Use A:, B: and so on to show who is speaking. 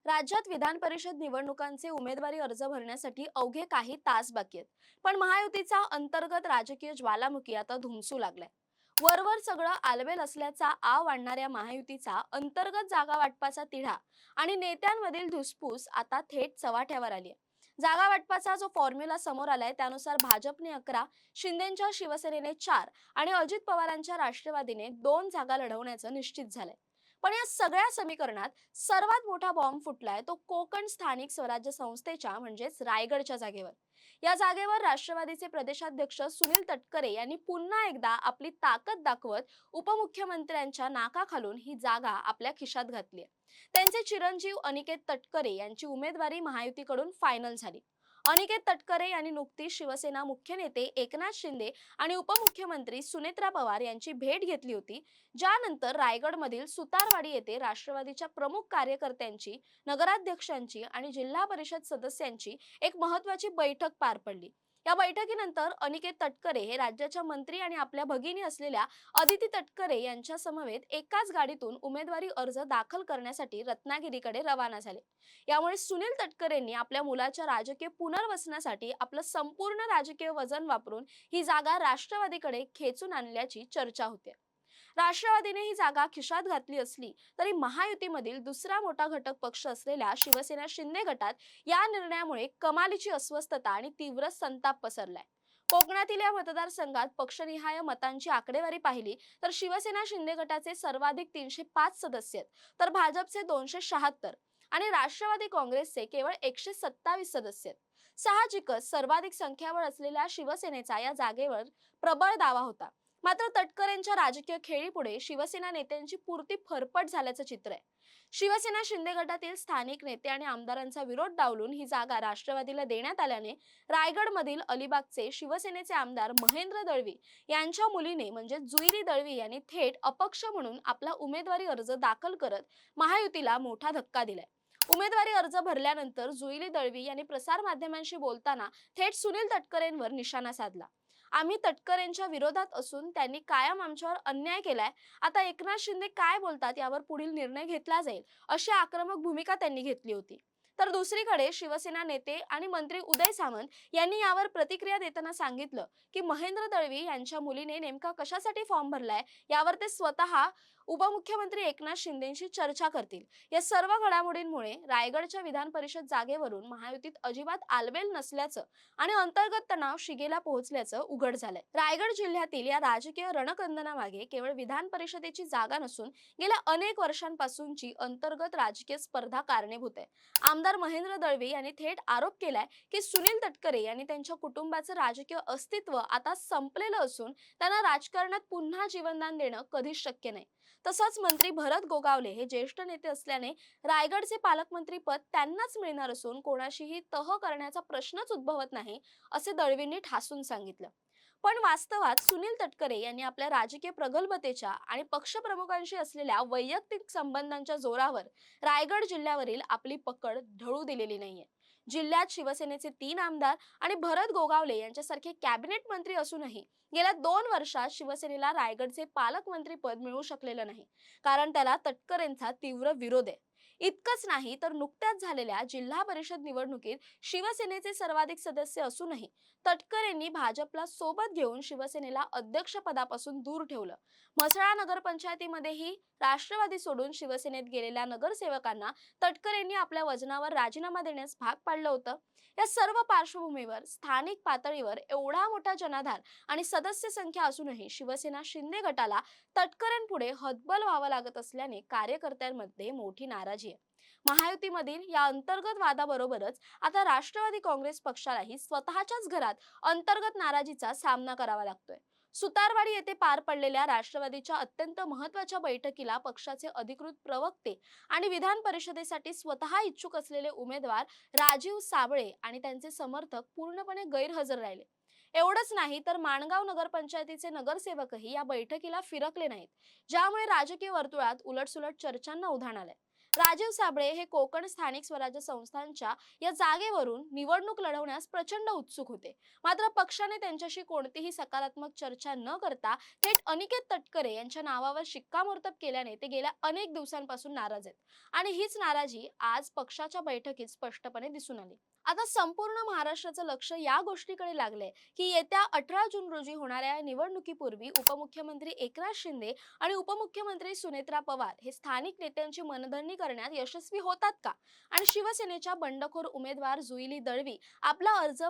A: राज्यात विधान परिषद निवडणुकांचे उमेदवारी अर्ज भरण्यासाठी अवघे काही तास बाकी आहेत. पण महायुतीचा अंतर्गत राजकीय ज्वालामुखी आता धुमसू लागलाय. वरवर सगळं आलबेल असल्याचा आव आणणाऱ्या महायुतीचा अंतर्गत जागा वाटपाचा तिढा आणि नेत्यांमधील धुसफूस आता थेट चव्हाट्यावर आली आहे. जागा वाटपाचा जो फॉर्म्युला समोर आलाय त्यानुसार भाजपने 11, शिंदेच्या शिवसेनेने 4 आणि अजित पवारांच्या राष्ट्रवादीने 2 जागा लढवण्याचं निश्चित झालंय. पण या सगळ्या समीकरणात सर्वात मोठा बॉम्ब फुटलाय तो कोकण स्थानिक स्वराज्य संस्थेच्या म्हणजेच रायगडच्या जागेवर. या जागेवर राष्ट्रवादीचे प्रदेशाध्यक्ष सुनील तटकरे यांनी पुन्हा एकदा आपली ताकद दाखवत उपमुख्यमंत्र्यांच्या नाकाखालून ही जागा आपल्या खिशात घातली आहे. त्यांचे चिरंजीव अनिकेत तटकरे यांची उमेदवारी महायुतीकडून फायनल झाली. अनिकेत तटकरे यांनी नुकतीच शिवसेना मुख्य नेते एकनाथ शिंदे आणि उपमुख्यमंत्री सुनेत्रा पवार यांची भेट घेतली होती, ज्यानंतर रायगडमधील सुतारवाडी येथे राष्ट्रवादीच्या प्रमुख कार्यकर्त्यांची, नगराध्यक्षांची आणि जिल्हा परिषद सदस्यांची एक महत्त्वाची बैठक पार पडली. या बैठकीनंतर अनिकेत तटकरे हे राज्याच्या मंत्री आणि आपल्या भगिनी असलेल्या अदिती तटकरे यांच्या समवेत एकाच गाडीतून उमेदवारी अर्ज दाखल करण्यासाठी रत्नागिरीकडे रवाना झाले. यामुळे सुनील तटकरेंनी आपल्या मुलाच्या राजकीय पुनर्वसनासाठी आपलं संपूर्ण राजकीय वजन वापरून ही जागा राष्ट्रवादीकडे खेचून आणल्याची चर्चा होते. राष्ट्रवादीने ही जागा खिशात घातली असली तरी महायुतीमधील दुसरा मोठा घटक पक्ष असलेल्या शिवसेना शिंदे गटात या निर्णयामुळे कमालीची अस्वस्थता आणि तीव्र संताप पसरलाय. कोकणातील या मतदारसंघात पक्षनिहाय मतांची आकडेवारी पाहिली तर शिवसेना शिंदे गटाचे सर्वाधिक 305 सदस्य आहेत, तर भाजपचे 276 आणि राष्ट्रवादी काँग्रेसचे केवळ 127 सदस्य आहेत. साहजिकच सर्वाधिक संख्याबळ असलेल्या शिवसेनेचा या जागेवर प्रबळ दावा होता. मात्र तटकरेंच्या राजकीय खेळीपुढे शिवसेना नेत्यांची पुरती फरफट झाल्याचं चित्र आहे. शिवसेना शिंदे गटातील स्थानिक नेते आणि आमदारांचा विरोध डावलून ही जागा राष्ट्रवादीला देण्यात आल्याने रायगडमधील अलिबागचे शिवसेनेचे आमदार महेंद्र दळवी यांच्या मुलीने म्हणजे जुईली दळवी यांनी थेट अपक्ष म्हणून आपला उमेदवारी अर्ज दाखल करत महायुतीला मोठा धक्का दिलाय. उमेदवारी अर्ज भरल्यानंतर जुईली दळवी यांनी प्रसार माध्यमांशी बोलताना थेट सुनील तटकरेंवर निशाणा साधला. आम्ही तटकरेंच्या विरोधात असून त्यांनी कायम आमच्यावर अन्याय केलाय. आता एकनाथ शिंदे काय बोलतात यावर पुढील निर्णय घेतला जाईल, अशी आक्रमक भूमिका त्यांनी घेतली होती. तर दुसरीकडे शिवसेना नेते आणि मंत्री उदय सामंत यांनी यावर प्रतिक्रिया देताना सांगितलं की महेंद्र दळवी यांच्या मुलीने नेमका कशासाठी फॉर्म भरलाय यावर ते स्वतः उपमुख्यमंत्री एकनाथ शिंदेशी चर्चा करतील. या सर्व घडामोडींमुळे रायगडच्या विधान परिषद जागेवरून महायुतीत अजिबात आलबेल नसल्याचं आणि अंतर्गत तणाव शिगेला पोहोचल्याचं उघड झालंय. रायगड जिल्ह्यातील या राजकीय रणकंदनामागे केवळ विधान परिषदेची जागा नसून गेल्या अनेक वर्षांपासूनची अंतर्गत राजकीय स्पर्धा कारणीभूत आहे. आमदार महेंद्र दळवी यांनी थेट आरोप केलाय की सुनील तटकरे यांनी त्यांच्या कुटुंबाचं राजकीय अस्तित्व आता संपलेलं असून त्यांना राजकारणात पुन्हा जीवनदान देणं कधीच शक्य नाही. तसंच मंत्री भरत गोगावले हे ज्येष्ठ नेते असल्याने रायगडचे पालकमंत्री पद त्यांनाच मिळणार असून कोणाशीही तह करण्याचा प्रश्नच उद्भवत नाही, असे दळवींनी ठासून सांगितलं. पण वास्तवात सुनील तटकरे यांनी आपल्या राजकीय प्रगल्भतेच्या आणि पक्षप्रमुखांशी असलेल्या वैयक्तिक संबंधांच्या जोरावर रायगड जिल्ह्यावरील आपली पकड ढळू दिलेली नाहीये. जिल्ह्यात शिवसेनेचे 3 आमदार आणि भरत गोगावले यांच्यासारखे कॅबिनेट मंत्री असूनही गेल्या 2 वर्षात शिवसेनेला रायगडचे पालकमंत्री पद मिळू शकलेलं नाही, कारण त्याला तटकरेंचा तीव्र विरोध आहे. इतकंच नाही तर नुकत्याच झालेल्या जिल्हा परिषद निवडणुकीत शिवसेनेचे सर्वाधिक सदस्य असूनही तटकरेंनी भाजपला सोबत घेऊन शिवसेनेला अध्यक्षपदापासून दूर ठेवलं. म्हसळा नगरपंचायतीमध्येही राष्ट्रवादी सोडून शिवसेनेत गेलेल्या नगरसेवकांना तटकरेंनी आपल्या वजनावर राजीनामा देण्यास भाग पाडलं होतं. या सर्व पार्श्वभूमीवर स्थानिक पातळीवर एवढा मोठा जनाधार आणि सदस्य संख्या असूनही शिवसेना शिंदे गटाला तटकरेंपुढे हतबल व्हावं लागत असल्याने कार्यकर्त्यांमध्ये मोठी नाराजी आहे. महायुतीमधील या अंतर्गत वादाबरोबरच आता राष्ट्रवादी काँग्रेस पक्षालाही स्वतःच्याच घरात अंतर्गत नाराजीचा सामना करावा लागतोय. सुतारवाडी येथे पार पडलेल्या राष्ट्रवादीच्या अत्यंत महत्त्वाच्या बैठकीला पक्षाचे अधिकृत प्रवक्ते आणि विधान परिषदेसाठी स्वतः इच्छुक असलेले उमेदवार राजीव साबळे आणि त्यांचे समर्थक पूर्णपणे गैरहजर राहिले. एवढंच नाही तर माणगाव नगरपंचायतीचे नगरसेवकही या बैठकीला फिरकले नाहीत, ज्यामुळे राजकीय वर्तुळात उलटसुलट चर्चांना उधाण आलंय. राजीव साबळे हे कोकण स्थानिक स्वराज्य संस्थांच्या या जागेवरून निवडणूक लढवण्यास प्रचंड उत्सुक होते. मात्र पक्षाने त्यांच्याशी कोणतीही सकारात्मक चर्चा न करता थेट अनिकेत तटकरे यांच्या नावावर शिक्कामोर्तब केल्याने ते गेल्या अनेक दिवसांपासून नाराज आहेत. आणि हीच नाराजी आज पक्षाच्या बैठकीत स्पष्टपणे दिसून आली. आता संपूर्ण महाराष्ट्राचं लक्ष या गोष्टीकडे लागलंय की येत्या 18 जून रोजी होणाऱ्या या निवडणुकीपूर्वी उपमुख्यमंत्री एकनाथ शिंदे आणि उपमुख्यमंत्री सुनेत्रा पवार हे स्थानिक नेत्यांची मनधरणी करण्यात यशस्वी होतात का? आणि शिवसेनेच्या बंडखोर उमेदवार जुईली दळवी आपला अर्ज